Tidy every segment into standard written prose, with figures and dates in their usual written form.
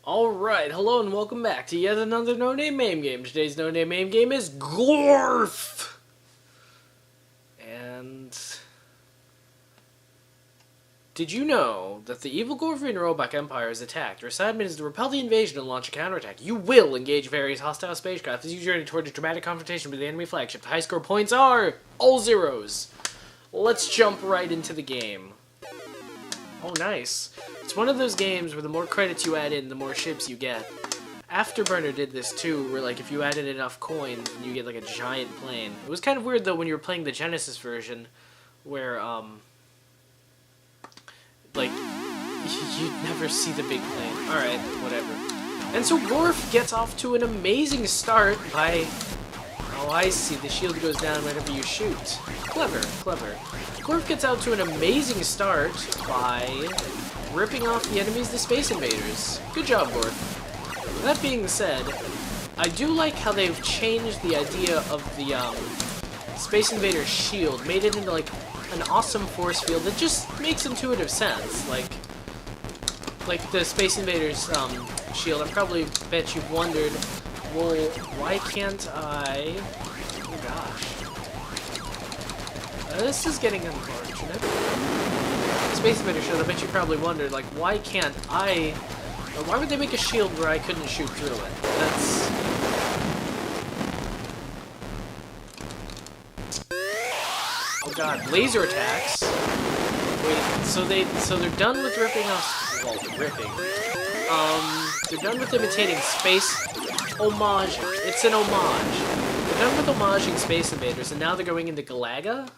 Alright, hello and welcome back to yet another no-name MAME game. Today's no-name MAME game is Gorf! And... did you know that the evil Gorfian robot empire is attacked? Your assignment is to repel the invasion and launch a counterattack. You will engage various hostile spacecraft as you journey toward a dramatic confrontation with the enemy flagship. The high score points are all zeros. Let's jump right into the game. Oh, nice. It's one of those games where the more credits you add in, the more ships you get. Afterburner did this too, where like if you added enough coins, you get like a giant plane. It was kind of weird though when you were playing the Genesis version, where like you'd never see the big plane. All right, whatever. And so Gorf gets off to an amazing start by. Oh, I see. The shield goes down whenever you shoot. Clever, clever. Gorf gets out to an amazing start by ripping off the enemies, the Space Invaders. Good job, Gorf. That being said, I do like how they've changed the idea of the Space Invader shield, made it into like an awesome force field that just makes intuitive sense. Like the Space Invaders shield. I probably bet you've wondered, well, why can't I? Oh gosh. This is getting unfortunate. Space Invader shield, I bet you probably wondered, like, why can't I... or why would they make a shield where I couldn't shoot through it? That's... oh god, laser attacks? Wait, so they're done with ripping off... well, ripping. They're done with imitating space... homage. It's an homage. They're done with homaging Space Invaders, and now they're going into Galaga?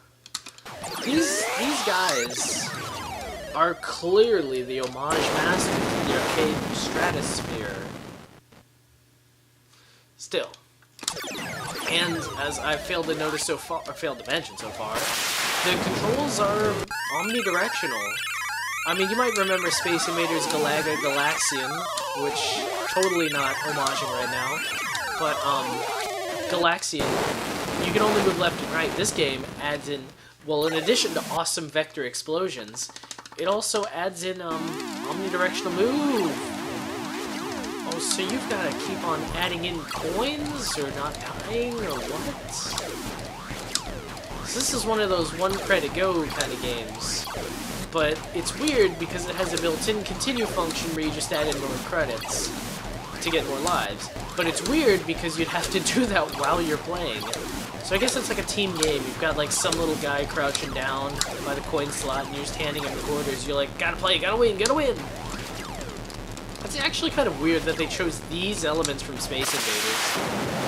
These guys are clearly the homage masters of the arcade stratosphere. Still. And as I've failed to notice so far, or failed to mention so far, the controls are omnidirectional. I mean, you might remember Space Invaders Galaga Galaxian, which totally not homaging right now, but Galaxian, you can only move left and right. This game adds in, well, in addition to awesome vector explosions, it also adds in omnidirectional move. Oh, so you've got to keep on adding in coins or not dying or what? So this is one of those one credit go kind of games. But it's weird because it has a built-in continue function where you just add in more credits to get more lives. But it's weird because you'd have to do that while you're playing. So I guess it's like a team game. You've got like some little guy crouching down by the coin slot and you're just handing him the orders. You're like, gotta play, gotta win, gotta win! It's actually kind of weird that they chose these elements from Space Invaders.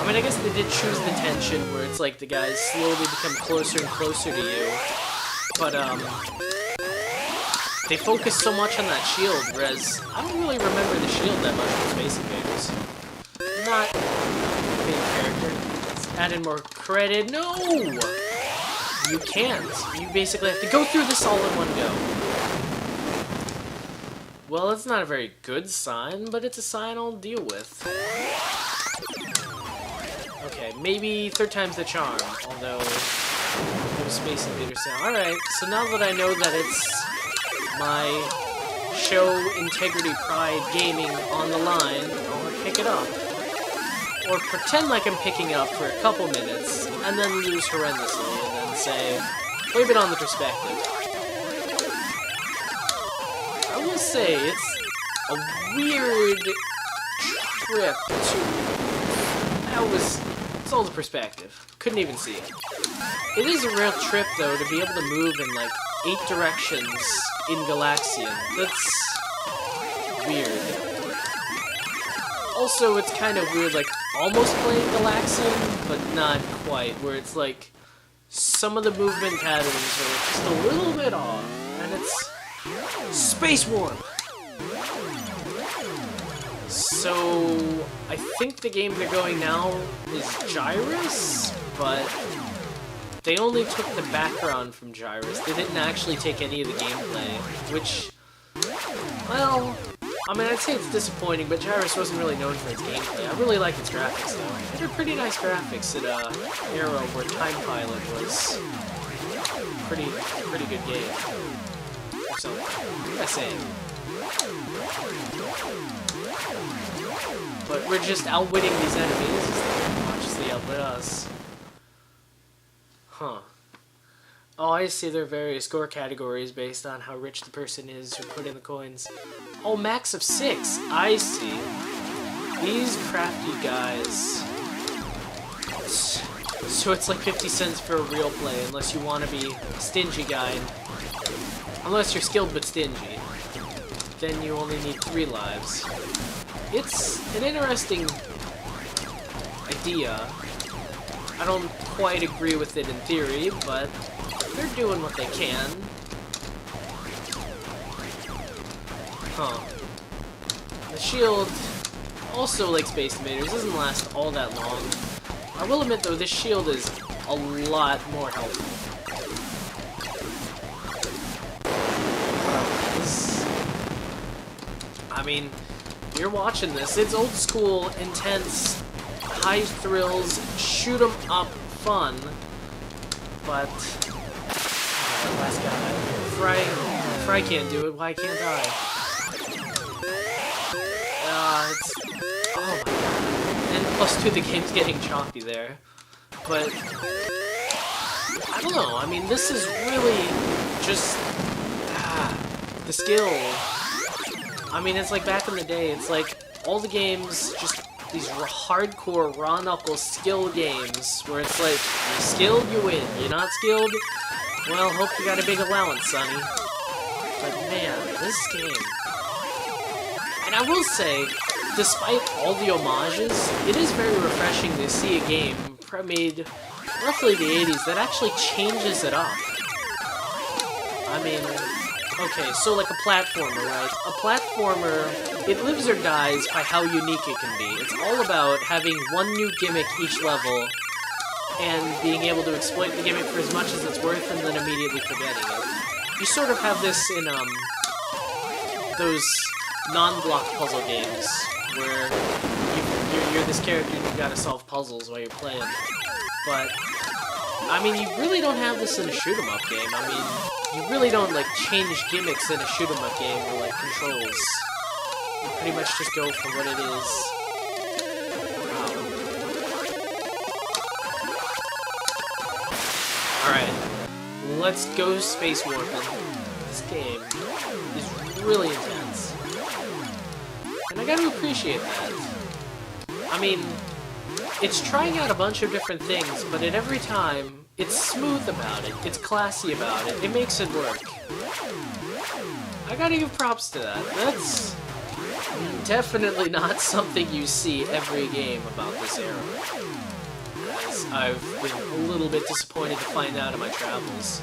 I mean, I guess they did choose the tension where it's like the guys slowly become closer and closer to you. But, they focus so much on that shield, whereas I don't really remember the shield that much from Space Invaders. Not a big character. Let's add in more credit. No! You can't. You basically have to go through this all in one go. Well, it's not a very good sign, but it's a sign I'll deal with. Okay, maybe third time's the charm, although no Space Invader sound. Alright, so now that I know that it's my show integrity pride gaming on the line, I'm gonna pick it up. Or pretend like I'm picking up for a couple minutes, and then lose horrendously, and then say, blame it on the perspective. I will say, it's a weird trip to... it's all the perspective. Couldn't even see it. It is a real trip, though, to be able to move in, like, 8 directions in Galaxian. That's weird. Also, it's kind of weird, like, almost playing Galaxian, but not quite, where it's like, some of the movement patterns are just a little bit off, and it's Space Warp! So, I think the game they're going now is Gyrus, but they only took the background from Gyrus. They didn't actually take any of the gameplay, which, well, I mean, I'd say it's disappointing, but Gyrus wasn't really known for its gameplay. I really like its graphics, though. They're pretty nice graphics at Arrow, where Time Pilot was pretty good game. Or something. What am I saying? But we're just outwitting these enemies as they consciously outwit us. Huh. Oh, I see there are various score categories based on how rich the person is who put in the coins. Oh, max of 6. I see. These crafty guys. So it's like 50 cents for a real play, unless you want to be a stingy guy. Unless you're skilled but stingy. Then you only need 3 lives. It's an interesting idea. I don't quite agree with it in theory, but they're doing what they can. Huh. The shield, also like Space Invaders, doesn't last all that long. I will admit though, this shield is a lot more helpful. I mean, you're watching this, it's old school, intense, high thrills, shoot 'em up fun, but last guy, Fry can't do it, why can't I? It's, oh my god. And plus 2, the game's getting choppy there. But, I don't know, I mean, this is really just, the skill. I mean, it's like back in the day, it's like, all the games, just these hardcore, raw-knuckle skill games, where it's like, you're skilled, you win, you're not skilled, well, hope you got a big allowance, sonny. But man, this game... And I will say, despite all the homages, it is very refreshing to see a game made roughly the 80s that actually changes it up. I mean, okay, so like a platformer, right? A platformer, it lives or dies by how unique it can be. It's all about having one new gimmick each level, and being able to exploit the gimmick for as much as it's worth, and then immediately forgetting it. You sort of have this in, those non-block puzzle games, where you're this character and you've got to solve puzzles while you're playing. But, I mean, you really don't have this in a shoot-'em-up game. I mean, you really don't, like, change gimmicks in a shoot-'em-up game or, like, controls. You pretty much just go for what it is. Alright, let's go space warping. This game is really intense. And I gotta appreciate that. I mean, it's trying out a bunch of different things, but at every time, it's smooth about it, it's classy about it, it makes it work. I gotta give props to that. That's definitely not something you see every game about this era. As I've been a little bit disappointed to find out in my travels.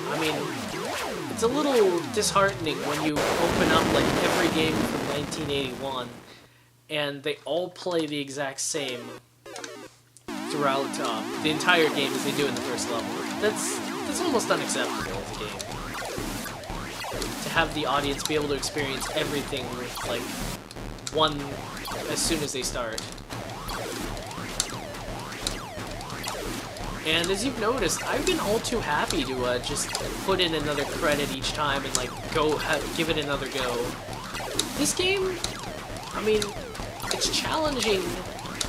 I mean, it's a little disheartening when you open up like every game from 1981 and they all play the exact same throughout the entire game as they do in the first level. That's almost unacceptable as a game. To have the audience be able to experience everything with like one as soon as they start. And as you've noticed, I've been all too happy to just put in another credit each time and like give it another go. This game, I mean, it's challenging,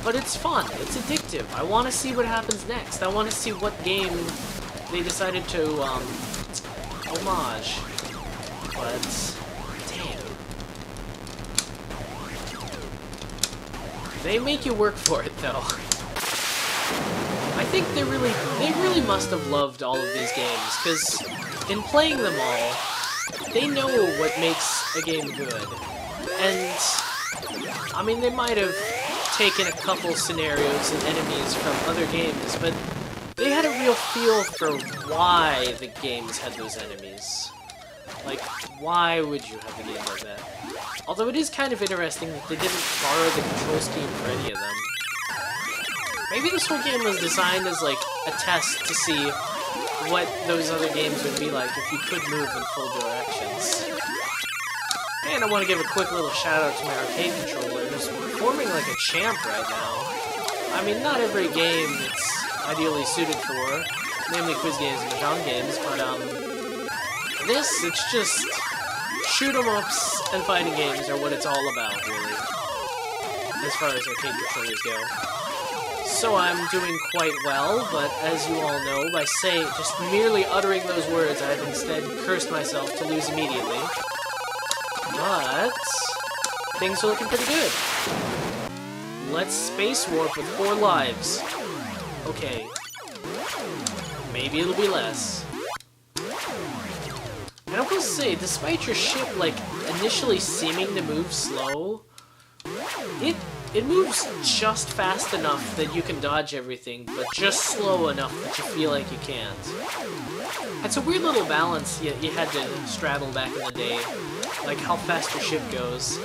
but it's fun. It's addictive. I want to see what happens next. I want to see what game they decided to homage. But damn, they make you work for it though. I think they really must have loved all of these games, because in playing them all, they know what makes a game good. And, I mean, they might have taken a couple scenarios and enemies from other games, but they had a real feel for why the games had those enemies. Like, why would you have a game like that? Although it is kind of interesting that they didn't borrow the control scheme for any of them. Maybe this whole game was designed as, like, a test to see what those other games would be like if you could move in full directions. And I want to give a quick little shout out to my arcade controller, who's performing like a champ right now. I mean, not every game it's ideally suited for, namely quiz games and mahjong games, but, it's just shoot 'em ups and fighting games are what it's all about, really. as far as arcade controllers go. So I'm doing quite well, but as you all know, by just merely uttering those words, I've instead cursed myself to lose immediately. But things are looking pretty good. Let's space warp with 4 lives. Okay. Maybe it'll be less. And I will say, despite your ship, like, initially seeming to move slow, it moves just fast enough that you can dodge everything, but just slow enough that you feel like you can't. It's a weird little balance you had to straddle back in the day, like how fast your ship goes.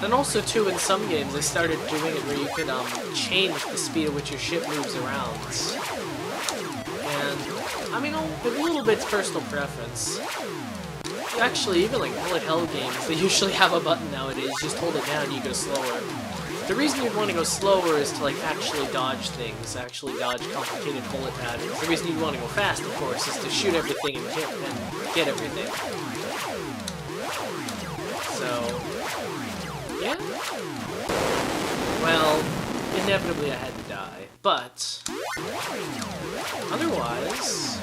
And also, too, in some games, they started doing it where you could change the speed at which your ship moves around. And, I mean, a little bit's personal preference. Actually, even like bullet hell games, they usually have a button nowadays. Just hold it down and you go slower. The reason you'd want to go slower is to like actually dodge things, actually dodge complicated bullet patterns. The reason you'd want to go fast, of course, is to shoot everything and get everything. So, yeah. Well, inevitably I had to die, but otherwise,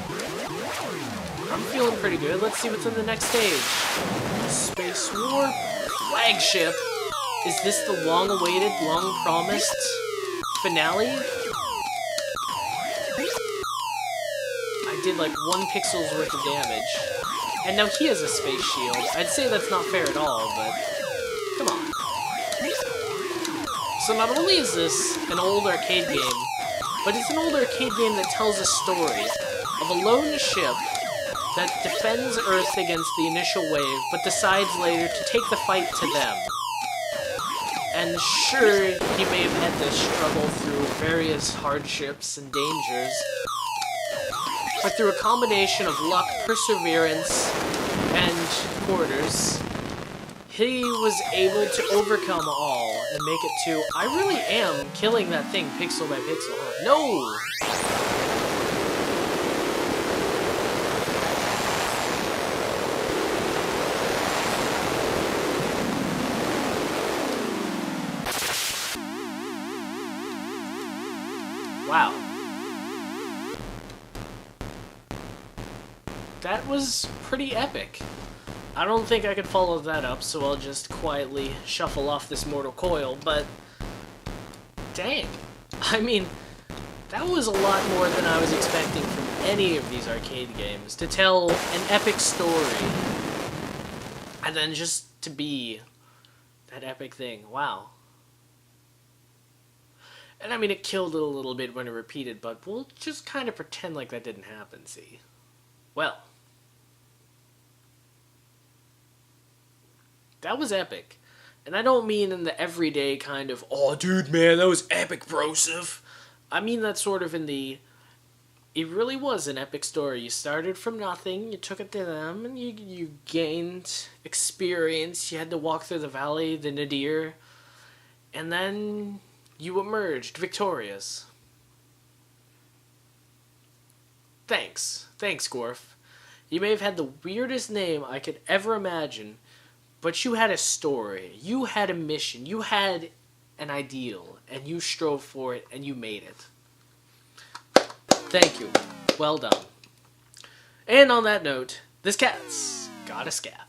I'm feeling pretty good. Let's see what's in the next stage. Space Warp Flagship. Is this the long-awaited, long-promised finale? I did like 1 pixel's worth of damage. And now he has a space shield. I'd say that's not fair at all, but come on. So not only is this an old arcade game, but it's an old arcade game that tells a story of a lone ship that defends Earth against the initial wave, but decides later to take the fight to them. And sure, he may have had to struggle through various hardships and dangers, but through a combination of luck, perseverance, and quarters, he was able to overcome all and make it to, I really am killing that thing pixel by pixel, huh? No! Wow. That was pretty epic. I don't think I could follow that up, so I'll just quietly shuffle off this mortal coil, but dang. I mean, that was a lot more than I was expecting from any of these arcade games. To tell an epic story, and then just to be that epic thing. Wow. And I mean, it killed it a little bit when it repeated, but we'll just kind of pretend like that didn't happen, see? Well. That was epic. And I don't mean in the everyday kind of, oh, dude, man, that was epic, brosif. I mean that sort of in the, it really was an epic story. You started from nothing, you took it to them, and you gained experience. You had to walk through the valley, the nadir, and then you emerged victorious. Thanks. Thanks, Gorf. You may have had the weirdest name I could ever imagine, but you had a story, you had a mission, you had an ideal, and you strove for it, and you made it. Thank you. Well done. And on that note, this cat's got a scat.